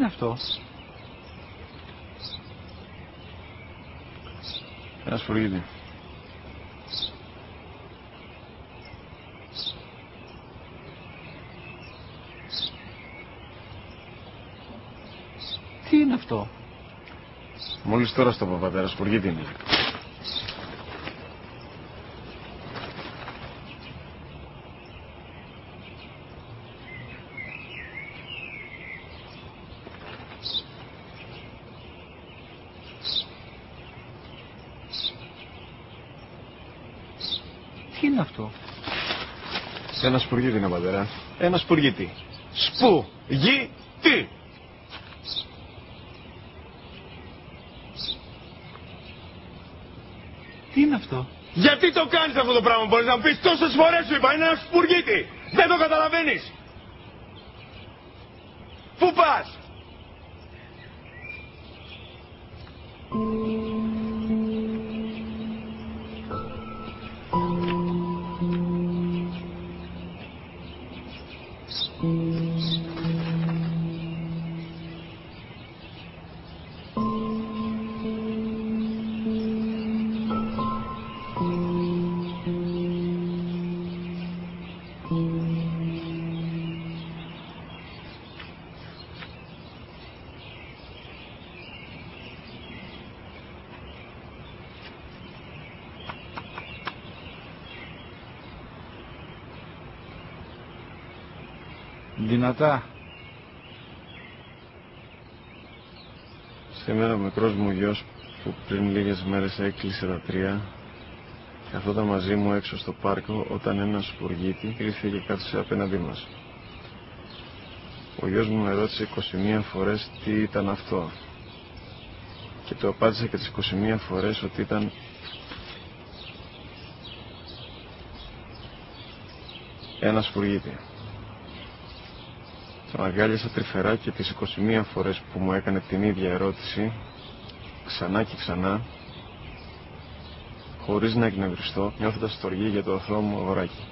είναι αυτό? Ένα σφουργίτη. Τι είναι αυτό? Μόλις τώρα στο πατέρα, σφουργίτη είναι. Τι είναι αυτό? Ένα σπουργίτη είναι, πατέρα. Ένα σπουργίτη. Σπου-γι-τι. Τι είναι αυτό? Γιατί το κάνεις αυτό το πράγμα, μπορείς να μου πεις? Τόσες φορές σου είπα, είναι ένα σπουργίτη. Δεν το καταλαβαίνεις. Πού πας? Δυνατά. Σήμερα ο μικρός μου γιος που πριν λίγες μέρες έκλεισε τα 3 καθόταν μαζί μου έξω στο πάρκο όταν ένα σπουργίτη ήρθε και κάθισε απέναντί μας. Ο γιος μου με ρώτησε 21 φορές τι ήταν αυτό και του απάντησα και τις 21 φορές ότι ήταν ένα σπουργίτη. Τον αγκάλιασα τρυφερά και τις 21 φορές που μου έκανε την ίδια ερώτηση, ξανά και ξανά, χωρίς να εκνευριστώ, νιώθοντας στοργή για το αθώο μου αγοράκι.